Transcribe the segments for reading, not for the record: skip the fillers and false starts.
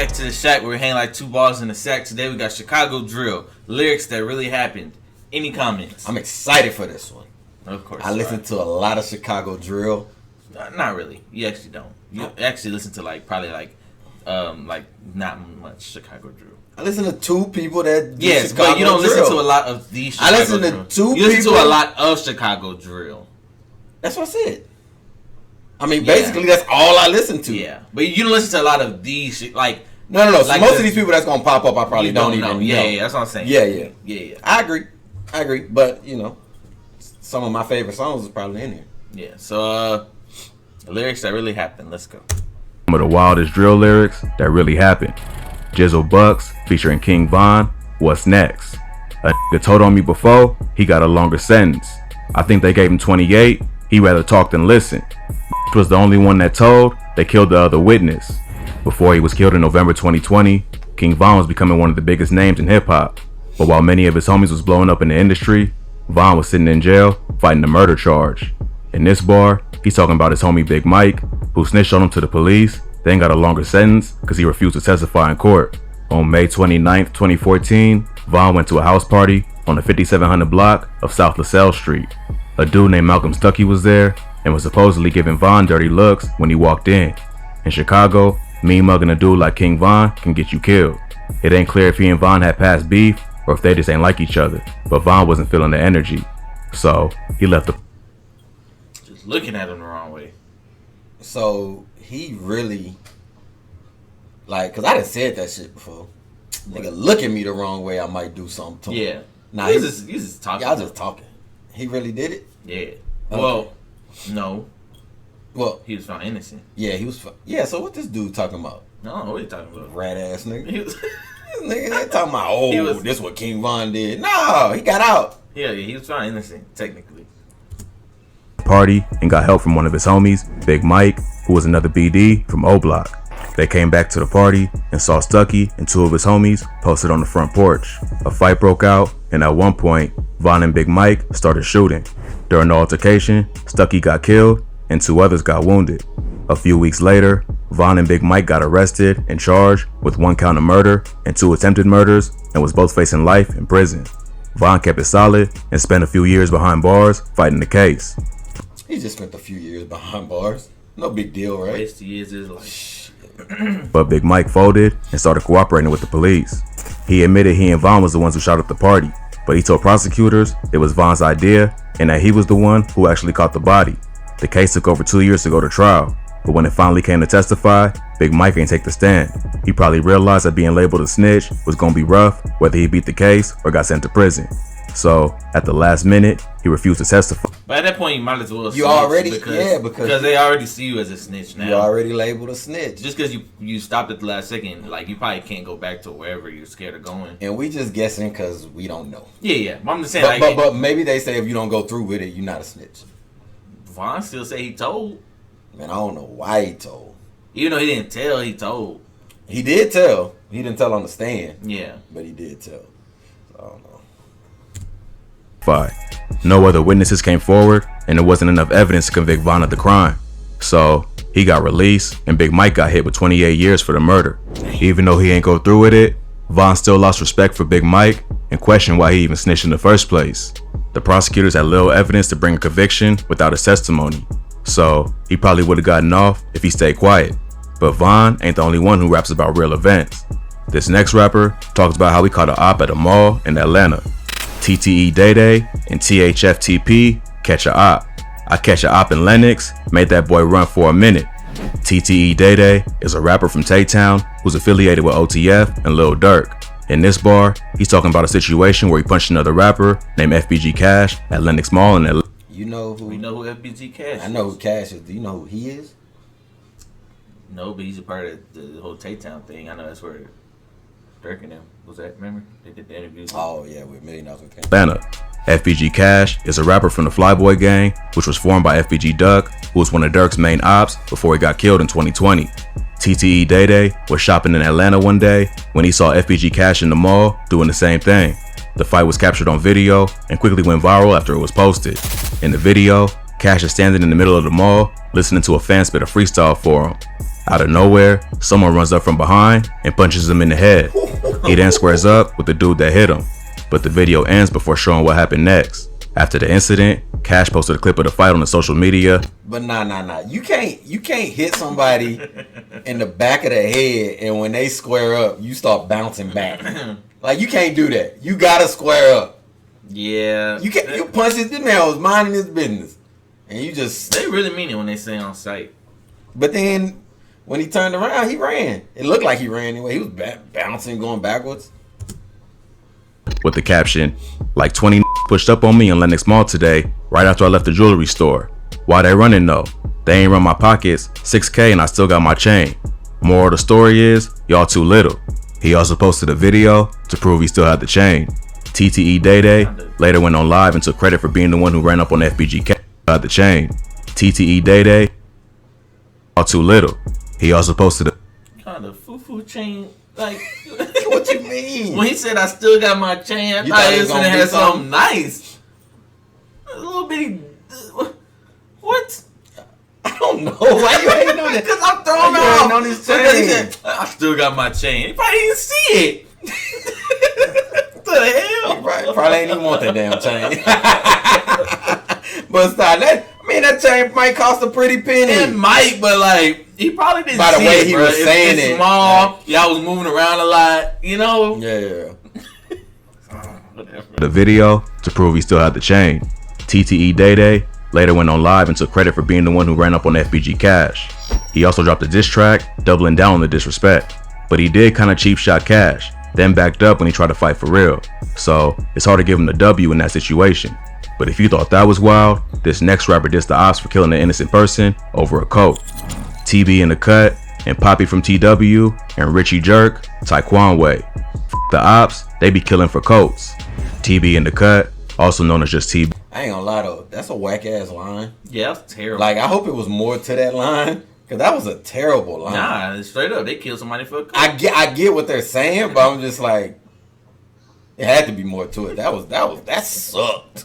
back to the shack where we're hanging like two balls in a sack. Today we got Chicago Drill, lyrics that really happened. Any comments? I'm excited for this one. Of course. I listen to a lot of Chicago Drill. Not really. You actually don't. You actually listen to probably not much Chicago Drill. I listen to two people that do yes, Chicago but you don't Drill. listen to a lot of these Chicago I listen to Drill. two You listen people. to a lot of Chicago Drill. That's what I said. I mean, basically, that's all I listen to. Yeah, but you don't listen to a lot of these No. So like most of these people that's gonna pop up, I probably don't even know. Yeah, that's what I'm saying. Yeah. I agree. But some of my favorite songs is probably in here. Yeah. So, the lyrics that really happened. Let's go. Some of the wildest drill lyrics that really happened. Jizzle Bucks featuring King Von. What's next? A nigga told on me before, he got a longer sentence. I think they gave him 28. He rather talk than listen. Was the only one that told. They killed the other witness. Before he was killed in November 2020, King Von was becoming one of the biggest names in hip-hop. But while many of his homies was blowing up in the industry, Von was sitting in jail fighting a murder charge. In this bar, he's talking about his homie Big Mike, who snitched on him to the police, then got a longer sentence because he refused to testify in court. On May 29th, 2014, Von went to a house party on the 5700 block of South LaSalle Street. A dude named Malcolm Stuckey was there and was supposedly giving Von dirty looks when he walked in. In Chicago, mean mugging a dude like King Von can get you killed. It ain't clear if he and Von had past beef or if they just ain't like each other, but Von wasn't feeling the energy. So, he left the... Just looking at him the wrong way. So, he really... because I done said that shit before. Nigga, look at me the wrong way, I might do something to him. Yeah. Nah, you just talking. Y'all just talking. He really did it? Yeah. Okay. Well, no. Well, he was found innocent. Yeah, he was. Yeah, so what this dude talking about? I don't know what he talking about. Rat ass nigga. He was nigga, they talking about, this what King Von did. No, he got out. Yeah, he was found innocent, technically. Party and got help from one of his homies, Big Mike, who was another BD from O-Block. They came back to the party and saw Stuckey and two of his homies posted on the front porch. A fight broke out, and at one point, Von and Big Mike started shooting. During the altercation, Stuckey got killed and two others got wounded. A few weeks later, Von and Big Mike got arrested and charged with 1 count of murder and 2 attempted murders and was both facing life in prison. Von kept it solid and spent a few years behind bars fighting the case. He just spent a few years behind bars. No big deal, right? Wasted years of his life. But Big Mike folded and started cooperating with the police. He admitted he and Von was the ones who shot up the party, but he told prosecutors it was Von's idea and that he was the one who actually caught the body. The case took over 2 years to go to trial, but when it finally came to testify, Big Mike ain't take the stand. He probably realized that being labeled a snitch was gonna be rough, whether he beat the case or got sent to prison. So, at the last minute, he refused to testify. But at that point, you might as well you already, because they already see you as a snitch now. You already labeled a snitch. Just because you stopped at the last second, you probably can't go back to wherever you're scared of going. And we just guessing because we don't know. Yeah. But I'm just saying, but maybe they say if you don't go through with it, you're not a snitch. Von still say he told. Man, I don't know why he told. Even though he didn't tell, he told. He did tell. He didn't tell on the stand. Yeah. But he did tell. So I don't know. No other witnesses came forward, and there wasn't enough evidence to convict Von of the crime. So, he got released, and Big Mike got hit with 28 years for the murder. Even though he ain't go through with it, Von still lost respect for Big Mike and questioned why he even snitched in the first place. The prosecutors had little evidence to bring a conviction without his testimony, so he probably would have gotten off if he stayed quiet. But Von ain't the only one who raps about real events. This next rapper talks about how he caught an op at a mall in Atlanta. TTE Day Day and THFTP catch a op. I catch a op in Lennox, made that boy run for a minute. TTE Day Day is a rapper from Tay-Town who's affiliated with OTF and Lil Durk. In this bar, he's talking about a situation where he punched another rapper named FBG Cash at Lennox Mall in Atlanta. We know who FBG Cash is. I know who Cash is. Do you know who he is? No, but he's a part of the whole Tay-Town thing. I know that's where Durk and them was that. Remember? They did the interviews. Oh, yeah, with $1 Million with Atlanta. FBG Cash is a rapper from the Flyboy Gang, which was formed by FBG Duck, who was one of Durk's main ops before he got killed in 2020. TTE Day Day was shopping in Atlanta one day when he saw FBG Cash in the mall doing the same thing. The fight was captured on video and quickly went viral after it was posted. In the video, Cash is standing in the middle of the mall listening to a fan spit a freestyle for him. Out of nowhere, someone runs up from behind and punches him in the head. He then squares up with the dude that hit him, but the video ends before showing what happened next. After the incident, Cash posted a clip of the fight on the social media. But nah. You can't hit somebody in the back of the head, and when they square up, you start bouncing back. Like, you can't do that. You gotta square up. Yeah. You can't. You punch this man was minding his business, and you just. They really mean it when they say on site. But then when he turned around, he ran. It looked like he ran anyway. He was bouncing, going backwards. With the caption, like 20 pushed up on me in Lenox Mall today, right after I left the jewelry store. Why they running though? They ain't run my pockets, $6K and I still got my chain. Moral of the story is, y'all too little. He also posted a video to prove he still had the chain. TTE Day Day later went on live and took credit for being the one who ran up on FBG Cash had the chain. TTE Day Day, y'all too little. He also posted a Kind of foo-foo chain, like... What you mean? When he said I still got my chain, I thought he was gonna have something nice. A little bitty. What? I don't know. Why you hating on that? Because I'm throwing Why you off. hating on his Because he chain? said, I still got my chain. He probably didn't see it. What the hell? Probably ain't even want that damn chain. But stop that. I mean, that chain might cost a pretty penny. It might, but like he probably didn't. By the see way it, he bro. was saying it's it, small. like- Y'all was moving around a lot. You know. Yeah. the video to prove he still had the chain. TTE Day Day later went on live and took credit for being the one who ran up on FBG Cash. He also dropped a diss track, doubling down on the disrespect. But he did kinda cheap shot Cash, then backed up when he tried to fight for real. So it's hard to give him the W in that situation. But if you thought that was wild, this next rapper dissed the ops for killing an innocent person over a coat. TB in the cut, and Poppy from TW, and Richie Jerk, Taekwon Way. The ops, they be killing for coats. TB in the cut, also known as just TB. I ain't gonna lie though, that's a whack ass line. Yeah, that's terrible. Like, I hope it was more to that line, cause that was a terrible line. Nah, straight up, they killed somebody for a coat. I get what they're saying, but I'm just like, it had to be more to it. That sucked.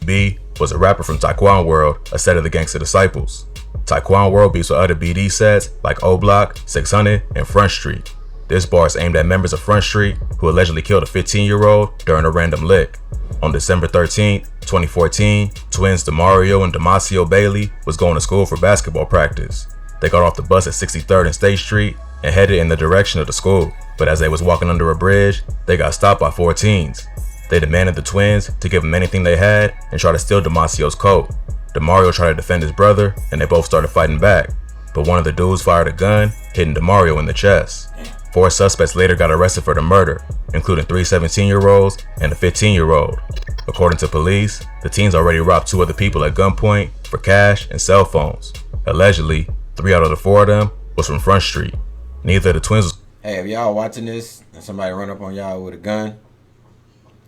B was a rapper from Taekwon World, a set of the Gangsta Disciples. Taekwon World beats with other BD sets like O Block, 600, and Front Street. This bar is aimed at members of Front Street who allegedly killed a 15-year-old during a random lick. On December 13, 2014, twins Demario and Damasio Bailey was going to school for basketball practice. They got off the bus at 63rd and State Street and headed in the direction of the school. But as they was walking under a bridge, they got stopped by 4 teens. They demanded the twins to give them anything they had and try to steal Damasio's coat. Demario tried to defend his brother and they both started fighting back. But one of the dudes fired a gun, hitting Demario in the chest. 4 suspects later got arrested for the murder, including 3 17-year-olds and a 15-year-old. According to police, the teens already robbed 2 other people at gunpoint for cash and cell phones. Allegedly, 3 out of the 4 of them was from Front Street. Neither of the twins was. Hey, if y'all watching this and somebody run up on y'all with a gun,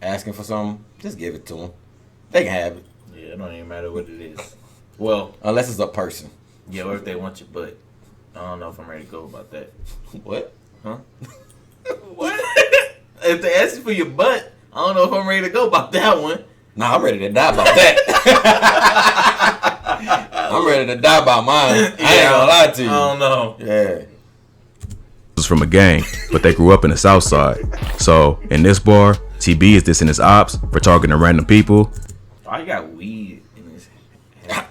asking for something, just give it to them. They can have it. Yeah, it don't even matter what it is. Well, Unless it's a person. yeah, or if they want your butt. I don't know if I'm ready to go about that. What? Huh? What? If they ask you for your butt, I don't know if I'm ready to go about that one. Nah, I'm ready to die about that. I'm ready to die about mine. I ain't gonna lie to I you. don't know. Yeah. Was from a gang, but they grew up in the South Side. So in this bar, TB is dissing his ops for targeting random people. Oh, he got weed in his head.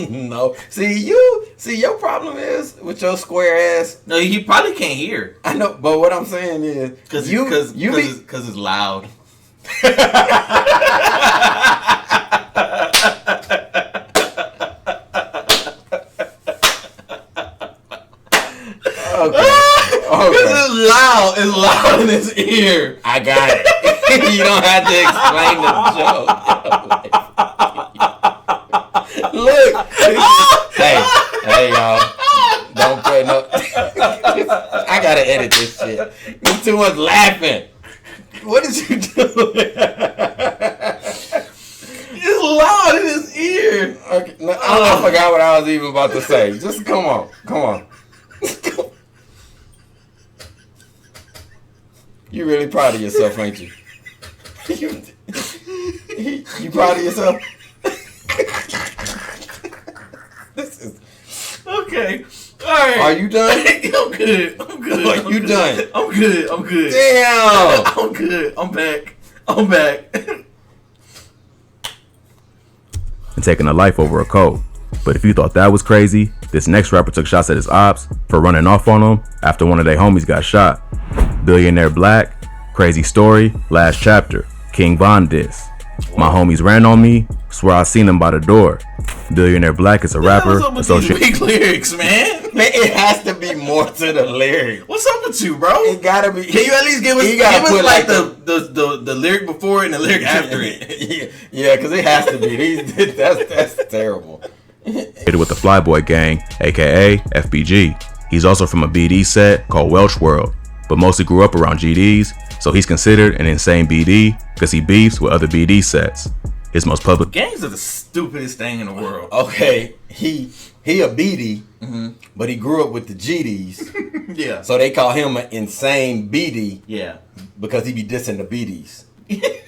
No. See, your problem is with your square ass. No, he probably can't hear. I know, but what I'm saying is, Cause you be it's loud. okay. Cause it's loud. It's loud in his ear. I got it. You don't have to explain the joke. Look. Hey, y'all. Don't play no. I gotta edit this shit. There's too much laughing. What did you do? It's loud in his ear. Okay, no, I forgot what I was even about to say. Just come on. You really proud of yourself, ain't you? You proud of yourself? This is Okay. Alright. Are you done? I'm good. I'm good. Are you done? I'm good. I'm good. Damn. I'm good. I'm back. I'm back. And taking a life over a code. But if you thought that was crazy, this next rapper took shots at his ops for running off on him after one of their homies got shot. Billionaire Black, crazy story, last chapter, King Von diss. My homies ran on me, swear I seen them by the door. Billionaire Black is a rapper What's up with these weak lyrics, man? Man, it has to be more to the lyric. What's up with you, bro? It gotta be. Can you at least give us, like the lyric before and the lyric after it? Yeah, because it has to be. That's terrible. With the Flyboy Gang, aka FBG. He's also from a BD set called Welsh World, but mostly grew up around GDs, so he's considered an insane BD because he beefs with other BD sets. His most public Gangs are the stupidest thing in the world. Okay, he a BD, but he grew up with the GDs, Yeah. so they call him an insane BD Yeah. because he be dissing the BDs. Yeah.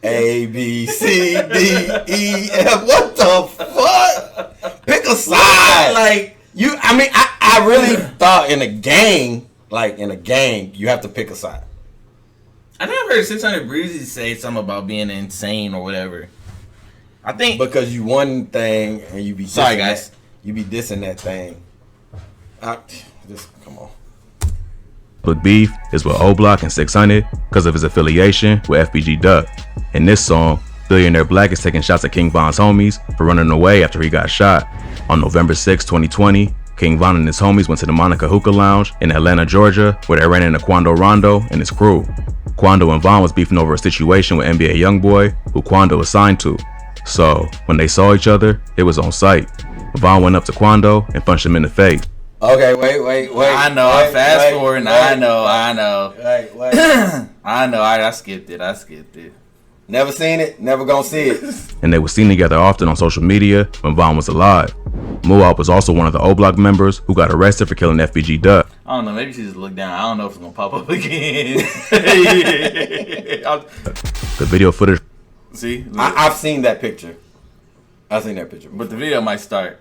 A, B, C, D, E, F. What the fuck? Pick a side. Like, I really thought in a gang, you have to pick a side. I think I've heard 600 Breezy say something about being insane or whatever. I think. Because you one thing and you be dissing Sorry, guys. You be dissing that thing. Just come on. beef is with O-Block and 600 because of his affiliation with FBG Duck. In this song, Billionaire Black is taking shots at King Von's homies for running away after he got shot. On November 6, 2020, King Von and his homies went to the Monica Hookah Lounge in Atlanta, Georgia, where they ran into Quando Rondo and his crew. Quando and Von was beefing over a situation with NBA Youngboy, who Quando was signed to. So, when they saw each other, it was on sight. Von went up to Quando and punched him in the face. Okay, wait. I know. I fast forward. I know. Wait. I know. I skipped it. Never seen it. Never gonna see it. And they were seen together often on social media when Von was alive. Muab was also one of the O-Block members who got arrested for killing FBG Duck. I don't know. Maybe she just looked down. I don't know if it's gonna pop up again. The video footage See, I've seen that picture. I've seen that picture. but the video might start.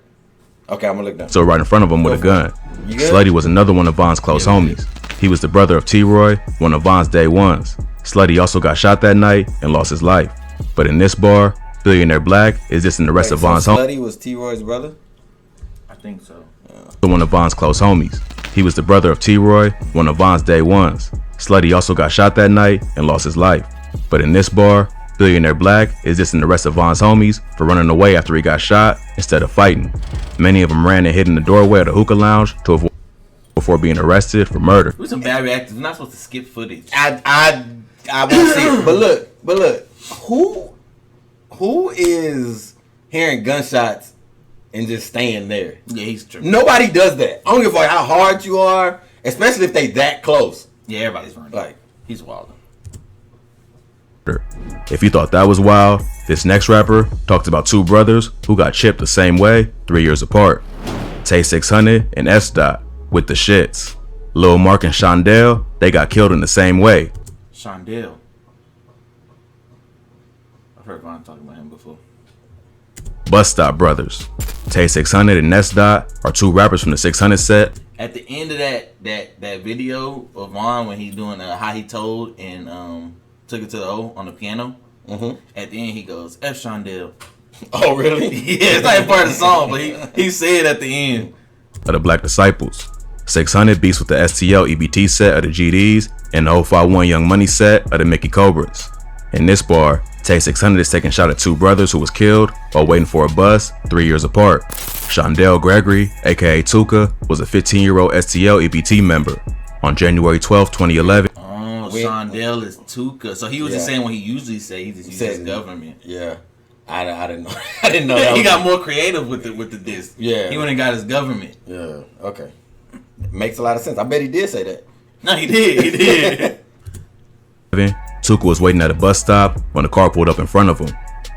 Okay, I'm gonna look down. still right in front of him with a gun. You good? Slutty was another one of Von's close homies. He was the brother of T-Roy, one of Von's day ones. Slutty also got shot that night and lost his life. But in this bar, Billionaire Black is dissing the rest of Von's homies. Slutty was T-Roy's brother? I think so. One of Von's close homies. He was the brother of T-Roy, one of Von's day ones. Slutty also got shot that night and lost his life. But in this bar, Billionaire Black is dissing the rest of Von's homies for running away after he got shot instead of fighting. Many of them ran and hid in the doorway of the hookah lounge to avoid before being arrested for murder. We're some bad reactors. We're not supposed to skip footage. I won't see it. But look, who is hearing gunshots and just staying there? Yeah, he's tripping. Nobody does that. I don't give a fuck how hard you are, especially if they that close. Yeah, everybody's running. Like, He's wild. If you thought that was wild, this next rapper talks about two brothers who got chipped the same way 3 years apart. Tay 600 and S. Dot with the shits. Lil Mark and Shondell, they got killed in the same way. Shondell. I've heard Von talking about him before. Bus Stop Brothers. Tay 600 and S. Dot are two rappers from the 600 set. At the end of that video of Von when he's doing how he told and took it to the O on the piano. Mm-hmm. At the end he goes F Shondell. Oh, really? Yeah, it's not even part of the song, but he said at the end. Of the Black Disciples. 600 beats with the STL EBT set of the GDs and the 051 Young Money set of the Mickey Cobras. In this bar, Tay 600 is taking shot at two brothers who was killed while waiting for a bus 3 years apart. Shondell Gregory, aka Tuka, was a 15-year-old STL EBT member. On January 12, 2011, Shondell is Tuka. So he was just saying what he usually say. He just uses government. Yeah. I didn't know. I didn't know that. He got more creative with the disc. Yeah. He went and got his government. Yeah. Okay. Makes a lot of sense. I bet he did say that. No, he did. Tuka was waiting at a bus stop when a car pulled up in front of him.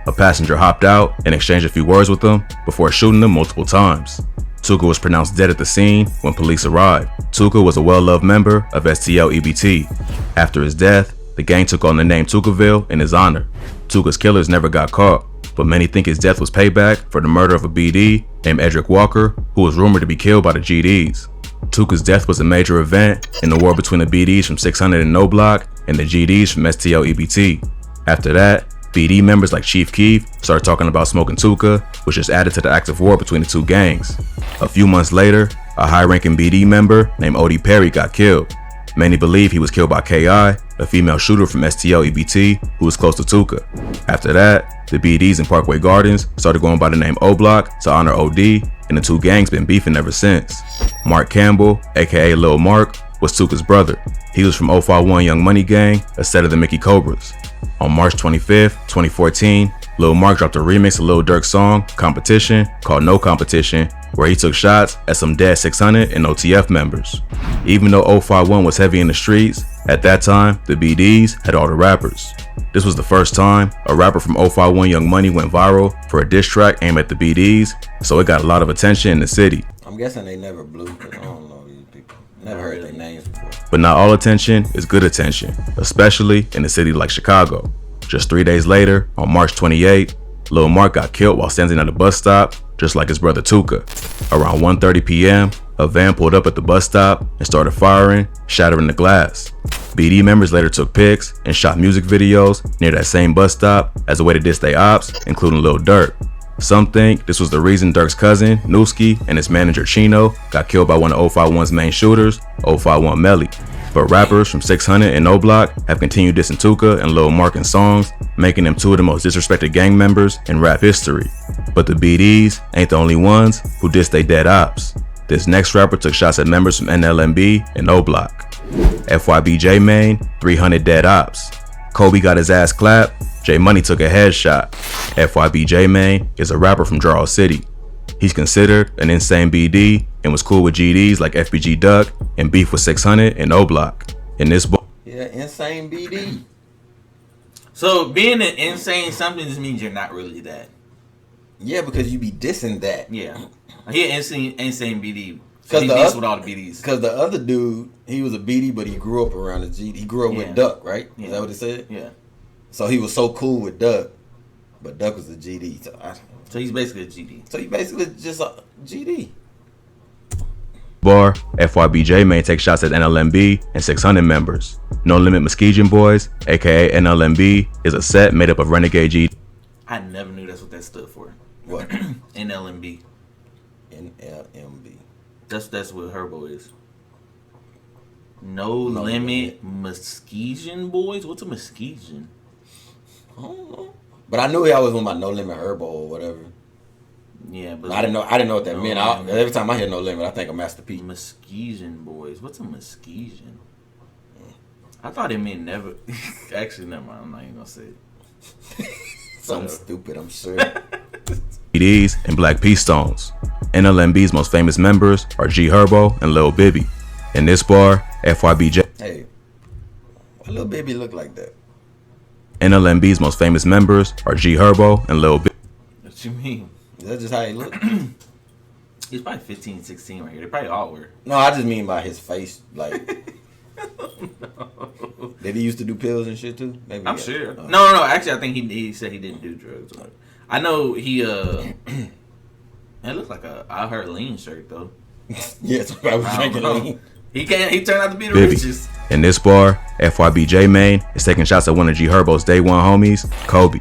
A passenger hopped out and exchanged a few words with him before shooting him multiple times. Tuka was pronounced dead at the scene when police arrived. Tuka was a well-loved member of STL EBT. After his death, the gang took on the name Tukaville in his honor. Tuka's killers never got caught. but many think his death was payback for the murder of a BD named Edric Walker, who was rumored to be killed by the GDs. Tuka's death was a major event in the war between the BDs from 600 and No Block and the GDs from STL EBT. After that, BD members like Chief Keef started talking about smoking Tuka, which just added to the active war between the two gangs. A few months later, a high-ranking BD member named Odie Perry got killed. Many believe he was killed by KI, a female shooter from STL EBT who was close to Tuka. After that, the BDs in Parkway Gardens started going by the name O-Block to honor OD, and the two gangs been beefing ever since. Mark Campbell, aka Lil Mark, was Tuka's brother. He was from 051 Young Money Gang, a set of the Mickey Cobras. On March 25th, 2014, Lil Mark dropped a remix of Lil Durk's song, Competition, called No Competition, where he took shots at some dead 600 and OTF members. Even though 051 was heavy in the streets, at that time, the BDs had all the rappers. This was the first time a rapper from 051 Young Money went viral for a diss track aimed at the BDs, so it got a lot of attention in the city. I'm guessing they never blew, because I don't know these people. Never heard their names before. But not all attention is good attention, especially in a city like Chicago. Just 3 days later, on March 28, Lil Mark got killed while standing at a bus stop, just like his brother Tuka. Around 1:30 p.m., a van pulled up at the bus stop and started firing, shattering the glass. BD members later took pics and shot music videos near that same bus stop as a way to diss their ops, including Lil Durk. Some think this was the reason Durk's cousin, Newski, and his manager Chino got killed by one of 051's main shooters, 051 Melly. But rappers from 600 and No Block have continued dissing Tuka and Lil Mark in songs, making them two of the most disrespected gang members in rap history. But the BDs ain't the only ones who dissed they dead ops. This next rapper took shots at members from NLMB and No Block. FYBJ Main, 300 dead ops. Kobe got his ass clapped, J Money took a headshot. FYBJ Main is a rapper from Draw City. He's considered an insane BD and was cool with GDs like FBG Duck and beef with 600 and O Block. In this book, Yeah, insane BD. So being an insane something just means you're not really that. Yeah, because you be dissing that. Yeah, he an insane BD. Cause He the beats oth- with all the BDs. Because the other dude, he was a BD, but he grew up around the GD. He grew up Yeah. with Duck, right? Yeah. Is that what it said? Yeah. So he was so cool with Duck, but Duck was a GD. So he's basically a GD. So he basically just a GD. bar, FYBJ Main take shots at NLMB and 600 members. No Limit Muskegon Boys, aka NLMB, is a set made up of Renegade G. I never knew that's what that stood for. What? NLMB. NLMB. That's what Herbo is. No Limit Muskegon Boys? What's a Muskegon? I don't know. But I knew he always went by No Limit Herbo or whatever. Yeah, but I didn't know what that No meant. Limit. Every time I hear No Limit, I think of Master P. Muskegon Boys. What's a Muskegon? I thought it meant never. Actually, never mind. I'm not even gonna say it. Something stupid, I'm sure. BDs and Black P Stones. NLMB's most famous members are G Herbo and Lil Bibby. In this bar, FYBJ. Hey, why little baby look like that? NLMB's most famous members are G Herbo and Lil Bibby. What you mean? Is that just how he look? He's probably 15, 16 right here. They probably all were. No, I just mean by his face. Like, did he used to do pills and shit too? Maybe. I'm yeah. sure. No. Actually, I think he said he didn't do drugs. I know he it looks like I heard lean shirt though. Yeah, so I was I don't drinking know. lean. He turned out to be the Bibby. richest. In this bar, FYBJ Main is taking shots at one of G Herbo's day one homies, Kobe.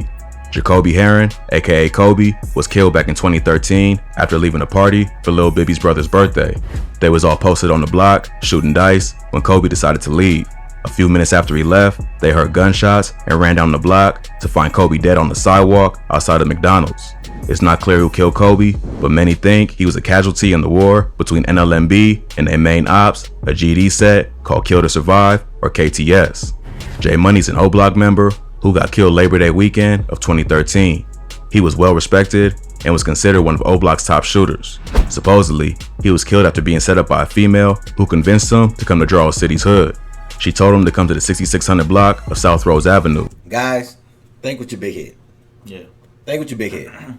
Jacoby Heron, aka Kobe, was killed back in 2013 after leaving a party for Lil Bibby's brother's birthday. They was all posted on the block, shooting dice, when Kobe decided to leave. A few minutes after he left, they heard gunshots and ran down the block to find Kobe dead on the sidewalk outside of McDonald's. It's not clear who killed Kobe, but many think he was a casualty in the war between NLMB and their main ops, a GD set called Kill to Survive, or KTS. J Money's an O-Block member who got killed Labor Day weekend of 2013. He was well respected and was considered one of O-Block's top shooters. Supposedly, he was killed after being set up by a female who convinced him to come to Draw City's hood. She told him to come to the 6600 block of South Rose Avenue. Guys, think with your big head. Yeah. Think with your big head.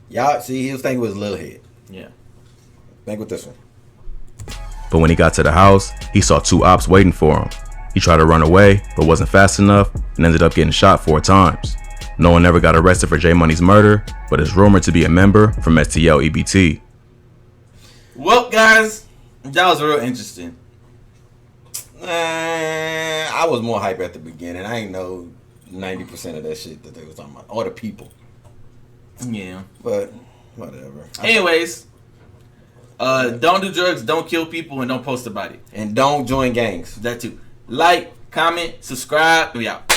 Y'all see, he was thinking with his little head. Yeah. Think with this one. But when he got to the house, he saw two ops waiting for him. He tried to run away, but wasn't fast enough and ended up getting shot 4 times. No one ever got arrested for J Money's murder, but is rumored to be a member from STL EBT. Well, guys, that was real interesting. I was more hype at the beginning. I ain't know 90% of that shit that they was talking about. All the people. Yeah. But, whatever. Anyways, don't do drugs, don't kill people, and don't post about it. And don't join gangs. That too. Like, comment, subscribe. We out.